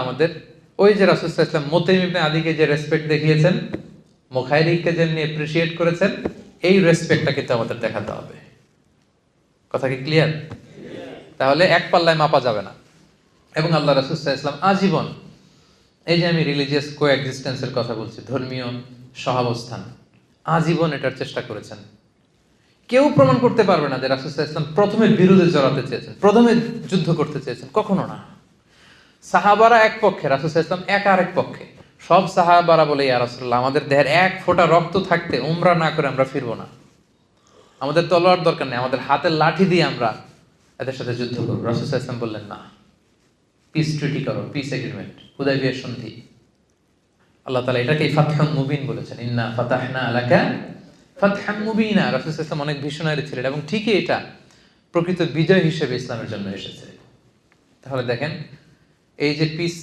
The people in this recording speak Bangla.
আমাদের ওই যে রাসূল সাল্লাল্লাহু আলাইহি ওয়াসাল্লাম মুতাইম ইবনে আদিকে যে রেসপেক্ট দেখিয়েছেন, মুখাইরিককে যেমনি অ্যাপ্রিশিয়েট করেছেন, এই রেসপেক্টটা কিন্তু আমাদের দেখাতে হবে। কথা কি ক্লিয়ার? তাহলে এক পাল্লায় মাপা যাবে না। এবং আল্লাহ রাসূল সাল্লাল্লাহু আলাইহি ওয়াসাল্লাম আজীবন, এই যে আমি রিলিজিয়াস কোএক্সিস্টেন্সের কথা বলছি, ধর্মীয় সহাবস্থান, আজীবন এটার চেষ্টা করেছেন। কেউ প্রমাণ করতে পারবে না যে রাসূল সাল্লাল্লাহু আলাইহি ওয়াসাল্লাম প্রথমে বিরোধে জড়াতে চেয়েছেন, প্রথমে যুদ্ধ করতে চেয়েছেন, কখনো না। সাহাবারা এক পক্ষে, রাসূল সাল্লাল্লাহু আলাইহি ওয়াসাল্লাম এক আরেক পক্ষে। সব সাহাবারা বলে, ইয়া রাসূলুল্লাহ, আমাদের দেহের এক ফোঁটা রক্ত থাকতে উমরা না করে আমরা ফিরবো না। আমাদের তলোয়ার দরকার নেই, আমাদের হাতের লাঠি দিয়ে আমরা এদের সাথে যুদ্ধ করবো। রাসূল সাল্লাল্লাহু আলাইহি ওয়াসাল্লাম বললেন, না, পিস ট্রিটি করো, পিস এগ্রিমেন্ট, হুদায়বিয়ার সন্ধি। আল্লাহ তাআলা এটাকেই ফাতহুন মুবিন বলেছেন, ইন্না ফাতাহনা লাকা ফাতহাম মুবিনা। রাসূল সাল্লাল্লাহু আলাইহি ওয়াসাল্লাম অনেক ভিশনারি ছিলেন এবং ঠিকই এটা প্রকৃত বিজয় হিসেবে ইসলামের জন্য এসেছে। তাহলে দেখেন, এই যে পিস